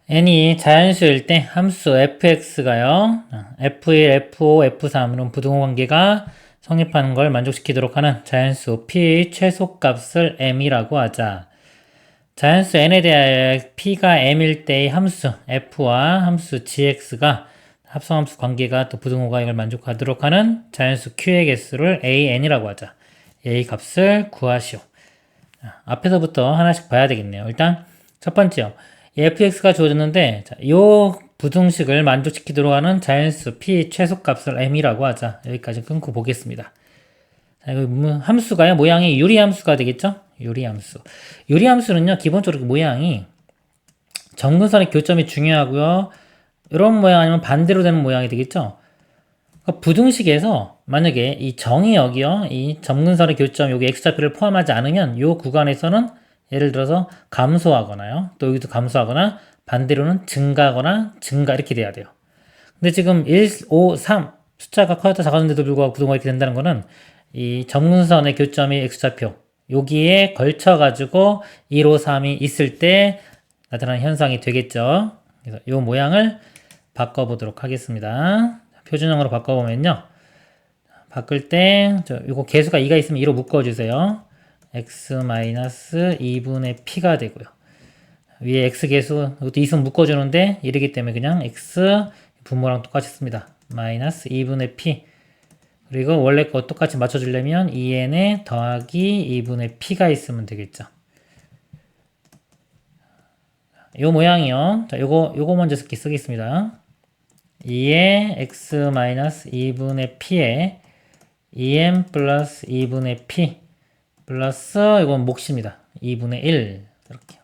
n이 자연수일 때 함수 fx가요. f1, f5, f3 이런 부등호 관계가 성립하는 걸 만족시키도록 하는 자연수 p의 최소값을 m이라고 하자. 자연수 n에 대하여 p가 m일 때의 함수 f와 함수 gx가 합성함수 관계가 또 부등호가 이걸 만족하도록 하는 자연수 q의 개수를 an이라고 하자. a 값을 구하시오. 앞에서부터 하나씩 봐야 되겠네요. 일단 첫 번째요. fx가 주어졌는데 이 부등식을 만족시키도록 하는 자연수 p 최소값을 m이라고 하자. 여기까지 끊고 보겠습니다. 자, 이거 함수가요. 모양이 유리함수가 되겠죠? 유리함수. 유리함수는요. 기본적으로 모양이 점근선의 교점이 중요하고요. 이런 모양 아니면 반대로 되는 모양이 되겠죠? 그러니까 부등식에서 만약에 이 정의역이요. 이 점근선의 교점 여기 x좌표를 포함하지 않으면 이 구간에서는 예를 들어서 감소하거나요. 또 여기도 감소하거나 반대로는 증가하거나 증가 이렇게 돼야 돼요. 근데 지금 1, 5, 3 숫자가 커졌다 작아졌는데도 불구하고 부등호가 이렇게 된다는 거는 이 점근선의 교점이 x좌표 여기에 걸쳐가지고 1, 5, 3이 있을 때 나타나는 현상이 되겠죠. 그래서 이 모양을 바꿔보도록 하겠습니다. 표준형으로 바꿔보면요. 바꿀 때 이거 개수가 2가 있으면 2로 묶어주세요. x-2분의 p가 되고요. 위에 x 개수 이것도 2 있으면 묶어주는데 1이기 때문에 그냥 x 분모랑 똑같이 씁니다. 마이너스 2분의 p 그리고 원래 거 똑같이 맞춰주려면 2n에 더하기 2분의 p가 있으면 되겠죠. 요 모양이요. 자, 요거 먼저 쓰겠습니다. 2의 x-2분의 p에 2m 플러스 2분의 p 플러스 이건 몫입니다. 2분의 1 이렇게요.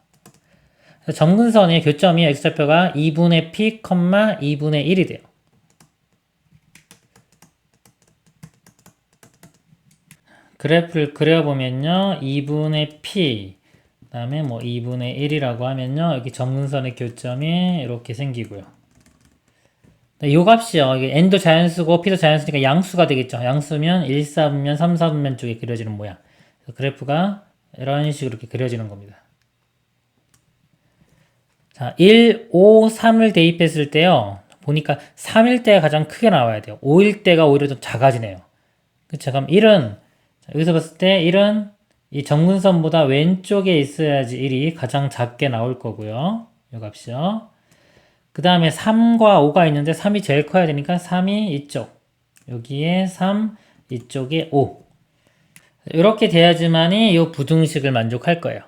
점근선의 교점이 x좌표가 2분의 p, 2분의 1이 돼요. 그래프를 그려보면요. 2분의 p 그 다음에 뭐 2분의 1이라고 하면요. 여기 점근선의 교점이 이렇게 생기고요. 이 값이요. 이게 n도 자연수고 p도 자연수니까 양수가 되겠죠. 양수면 1, 4분면, 3, 4분면 쪽에 그려지는 모양. 그래프가 이런 식으로 이렇게 그려지는 겁니다. 자, 1, 5, 3을 대입했을 때요. 보니까 3일 때가 가장 크게 나와야 돼요. 5일 때가 오히려 좀 작아지네요. 그쵸? 그럼 1은, 여기서 봤을 때 1은 이 점근선보다 왼쪽에 있어야지 1이 가장 작게 나올 거고요. 이 값이요. 그 다음에 3과 5가 있는데 3이 제일 커야 되니까 3이 이쪽. 여기에 3, 이쪽에 5. 이렇게 돼야지만이 이 부등식을 만족할 거예요.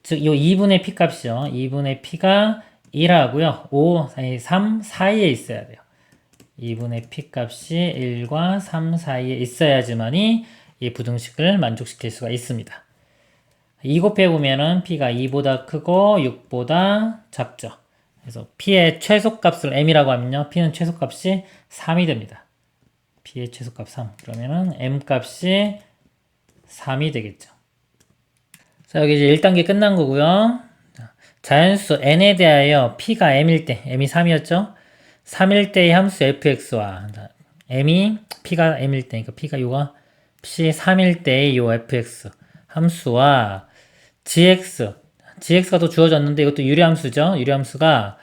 즉, 이 2분의 p 값이요. 2분의 p가 1하고요. 5, 3 사이에 있어야 돼요. 2분의 p 값이 1과 3 사이에 있어야지만이 이 부등식을 만족시킬 수가 있습니다. 2 곱해보면은 p가 2보다 크고 6보다 작죠. 그래서 p의 최소값을 m이라고 하면요. p는 최소값이 3이 됩니다. p의 최소값 3. 그러면은 m 값이 3이 되겠죠. 자, 여기 이제 1단계 끝난 거고요. 자연수 n에 대하여 p가 m일 때, m이 3이었죠? 3일 때의 함수 fx와 m이 p가 m일 때, 그러니까 p가 요가 p 3일 때의 요 fx 함수와 gx가 또 주어졌는데 이것도 유리함수죠. 유리함수가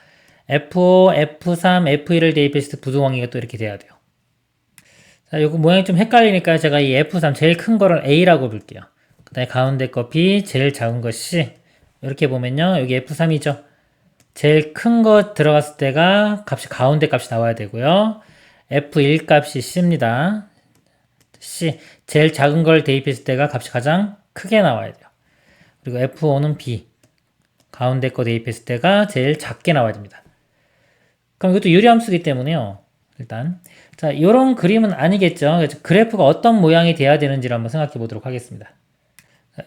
f5, f3, f1을 대입했을 때 부등관계가 또 이렇게 돼야 돼요. 자, 요거 모양이 좀 헷갈리니까 제가 이 f3 제일 큰 거를 a라고 볼게요. 그 다음에 가운데 거 b, 제일 작은 거 c. 이렇게 보면요. 여기 f3이죠. 제일 큰 거 들어갔을 때가 값이 가운데 값이 나와야 되고요. f1 값이 c입니다. c. 제일 작은 걸 대입했을 때가 값이 가장 크게 나와야 돼요. 그리고 f5는 b. 가운데 거 대입했을 때가 제일 작게 나와야 됩니다. 그럼 이것도 유리함수기 때문에요. 일단 자, 이런 그림은 아니겠죠. 그래프가 어떤 모양이 돼야 되는지를 한번 생각해 보도록 하겠습니다.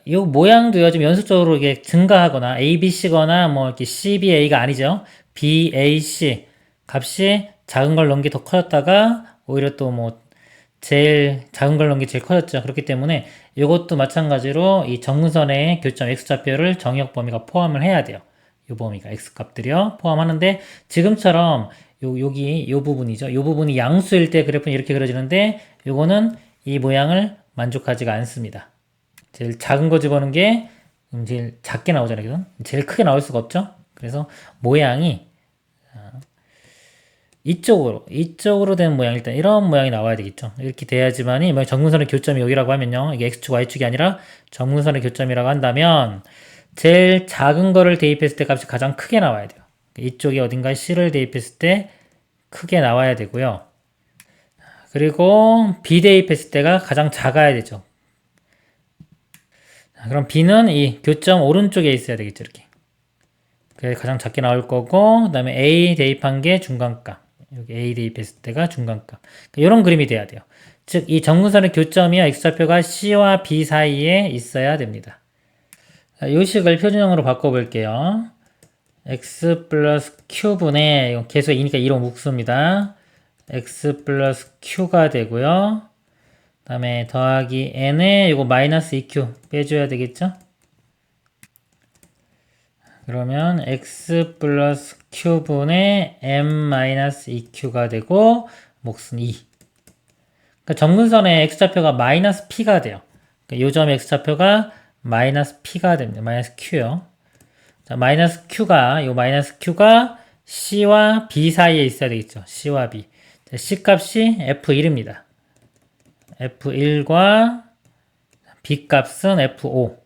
이 모양도요, 좀 연속적으로 이게 증가하거나 ABC거나 뭐 이렇게 CBA가 아니죠. BAC 값이 작은 걸 넣은 게 더 커졌다가 오히려 또 뭐 제일 작은 걸 넣은 게 제일 커졌죠. 그렇기 때문에 이것도 마찬가지로 이 점근선의 교점 x좌표를 정의역 범위가 포함을 해야 돼요. 이 범위가 x값들이요 포함하는데 지금처럼 여기 요 부분이죠. 요 부분이 양수일 때 그래프는 이렇게 그려지는데 요거는 이 모양을 만족하지가 않습니다. 제일 작은 거 집어넣은 게 제일 작게 나오잖아요. 제일 크게 나올 수가 없죠. 그래서 모양이 이쪽으로 된 모양, 일단 이런 모양이 나와야 되겠죠. 이렇게 돼야지만이, 만약 정근선의 교점이 여기라고 하면요. 이게 X축, Y축이 아니라 정근선의 교점이라고 한다면, 제일 작은 거를 대입했을 때 값이 가장 크게 나와야 돼요. 이쪽에 어딘가에 C를 대입했을 때 크게 나와야 되고요. 그리고 B 대입했을 때가 가장 작아야 되죠. 그럼 B는 이 교점 오른쪽에 있어야 되겠죠, 이렇게. 그게 가장 작게 나올 거고, 그 다음에 A 대입한 게 중간값. 여기 A 대입했을 때가 중간값. 이런 그림이 돼야 돼요. 즉, 이 정근선의 교점이요, X좌표가 C와 B 사이에 있어야 됩니다. 이 식을 표준형으로 바꿔볼게요. X 플러스 Q분의, 이거 계수가 2니까 2로 묶습니다. X 플러스 Q가 되고요. 그 다음에 더하기 N에 이거 마이너스 2Q 빼줘야 되겠죠? 그러면 x 플러스 q분의 m 마이너스 2q가 되고 몫은 2. 그러니까 점근선의 x좌표가 마이너스 p가 돼요. 그러니까 요 점의 x좌표가 마이너스 p가 됩니다. 마이너스 q요. 자, 마이너스 q가 요 마이너스 q가 c와 b 사이에 있어야 되겠죠. c와 b. 자, c 값이 f1입니다. f1과 b 값은 f5.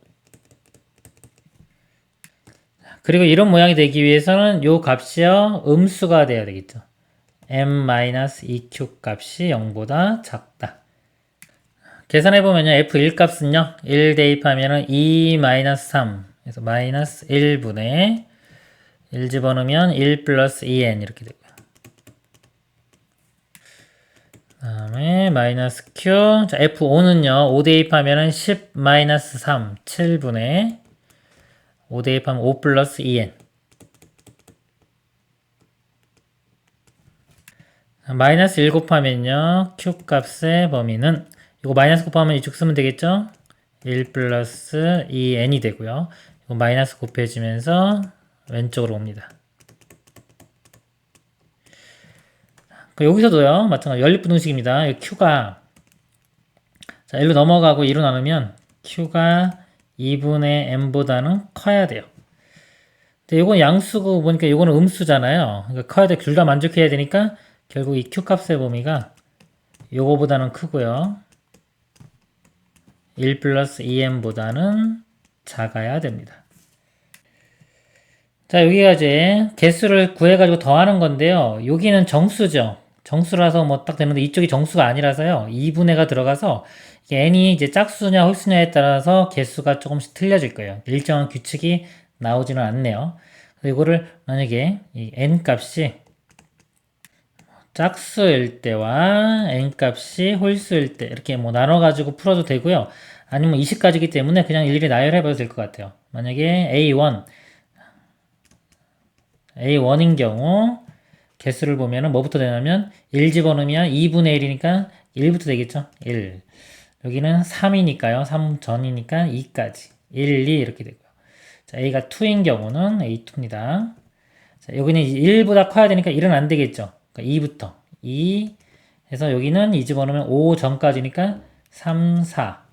그리고 이런 모양이 되기 위해서는 요 값이요, 음수가 돼야 되겠죠. m-2q 값이 0보다 작다. 계산해보면요, f1 값은요, 1 대입하면은 2-3. 그래서 마이너스 1분의 1 집어넣으면 1 플러스 2n 이렇게 되고요. 그 다음에 마이너스 q. 자, f5는요, 5 대입하면은 10-3. 7분의 5 대입하면 5 플러스 2n. 마이너스 1 곱하면요, q 값의 범위는, 이거 마이너스 곱하면 이쪽 쓰면 되겠죠? 1 플러스 2n이 되고요. 이거 마이너스 곱해지면서 왼쪽으로 옵니다. 여기서도요, 마찬가지 연립부등식입니다. q가, 자, 1로 넘어가고 2로 나누면 q가 2분의 m보다는 커야 돼요. 근데 이건 양수고 보니까 이거는 음수잖아요. 그러니까 커야 돼. 둘 다 만족해야 되니까 결국 이 q 값의 범위가 요거보다는 크고요. 1 플러스 2m보다는 작아야 됩니다. 자, 여기가 이제 개수를 구해가지고 더하는 건데요. 여기는 정수죠. 정수라서 뭐 딱 되는데 이쪽이 정수가 아니라서요. 2분의가 들어가서 n이 이제 짝수냐 홀수냐에 따라서 개수가 조금씩 틀려질 거예요. 일정한 규칙이 나오지는 않네요. 이거를 만약에 이 n 값이 짝수일 때와 n 값이 홀수일 때 이렇게 뭐 나눠가지고 풀어도 되고요. 아니면 20가지이기 때문에 그냥 일일이 나열해봐도 될 것 같아요. 만약에 A1인 경우 개수를 보면은 뭐부터 되냐면 1 집어넣으면 2분의 1이니까 1부터 되겠죠. 1. 여기는 3이니까요. 3 전이니까 2까지. 1, 2 이렇게 되고요. 자, A가 2인 경우는 A2입니다. 자, 여기는 1보다 커야 되니까 1은 안 되겠죠. 그러니까 2부터 2 해서 여기는 2 집어넣으면 5 전까지니까 3, 4.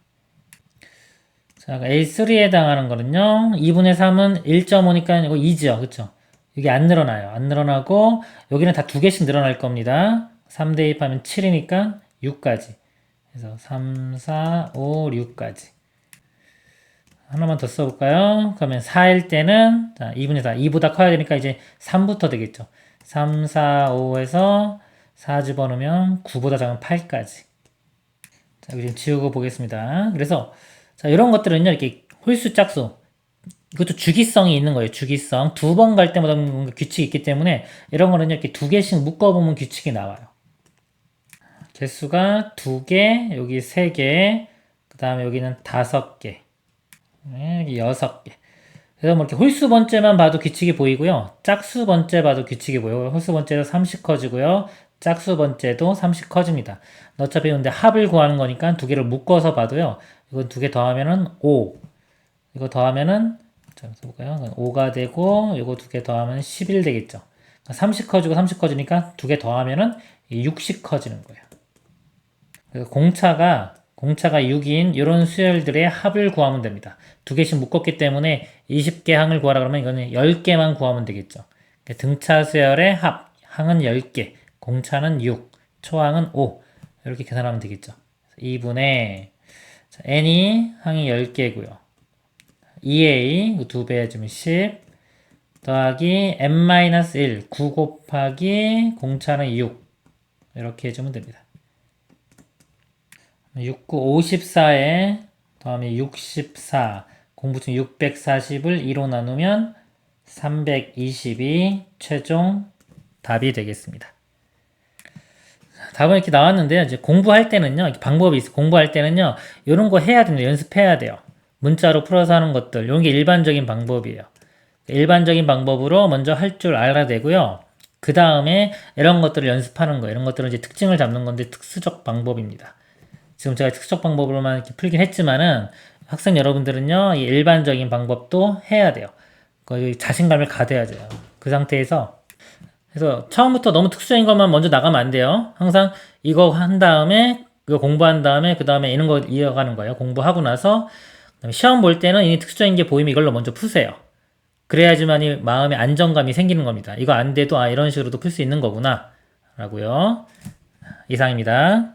자, A3에 해당하는 거는요. 2분의 3은 1.5니까 이거 2죠. 그쵸? 여기 안 늘어나요. 안 늘어나고 여기는 다 2개씩 늘어날 겁니다. 3 대입하면 7이니까 6까지. 그래서 3, 4, 5, 6까지. 하나만 더 써볼까요? 그러면 4일 때는 자, 2분의 4. 2보다 커야 되니까 이제 3부터 되겠죠. 3, 4, 5에서 4 집어넣으면 9보다 작은 8까지. 자, 여기 좀 지우고 보겠습니다. 그래서 자, 이런 것들은요. 이렇게 홀수 짝수. 이것도 주기성이 있는 거예요. 주기성. 2번 갈 때마다 규칙이 있기 때문에 이런 거는 이렇게 2개씩 묶어보면 규칙이 나와요. 개수가 2개, 여기 3개, 그 다음에 여기는 5개, 여기 6개. 그래서 뭐 이렇게 홀수 번째만 봐도 규칙이 보이고요. 짝수 번째 봐도 규칙이 보여요. 홀수 번째도 3씩 커지고요. 짝수 번째도 3씩 커집니다. 어차피 근데 합을 구하는 거니까 2개를 묶어서 봐도요. 이건 2개 더하면은 5. 이거 더하면은 자, 볼까요? 5가 되고 이거 2개 더하면 11 되겠죠. 30 커지고 30 커지니까 2개 더하면은 60 커지는 거예요. 그래서 공차가 6인 이런 수열들의 합을 구하면 됩니다. 2개씩 묶었기 때문에 20개 항을 구하라 그러면 이거는 10개만 구하면 되겠죠. 등차 수열의 합, 항은 10개, 공차는 6, 초항은 5. 이렇게 계산하면 되겠죠. 2분의 n이 항이 10개고요. 2a 2배 해주면 10 더하기 n-1 9 곱하기 공차는 6 이렇게 해주면 됩니다. 6, 9, 54에 다음에 64 공부중 640을 2로 나누면 320이 최종 답이 되겠습니다. 답은 이렇게 나왔는데요. 이제 공부할 때는요, 방법이 있어요. 공부할 때는요, 이런 거 해야 됩니다. 연습해야 돼요. 문자로 풀어서 하는 것들, 이런 게 일반적인 방법이에요. 일반적인 방법으로 먼저 할 줄 알아야 되고요. 그 다음에 이런 것들을 연습하는 거예요. 이런 것들은 이제 특징을 잡는 건데 특수적 방법입니다. 지금 제가 특수적 방법으로만 이렇게 풀긴 했지만은 학생 여러분들은요, 이 일반적인 방법도 해야 돼요. 거의 자신감을 가져야 돼요. 그 상태에서 그래서 처음부터 너무 특수적인 것만 먼저 나가면 안 돼요. 항상 이거 한 다음에 이거 공부한 다음에 그 다음에 이런 거 이어가는 거예요. 공부하고 나서 시험 볼 때는 이 특수적인 게 보이면 이걸로 먼저 푸세요. 그래야지만이 마음의 안정감이 생기는 겁니다. 이거 안 돼도 아 이런 식으로도 풀 수 있는 거구나 라고요. 이상입니다.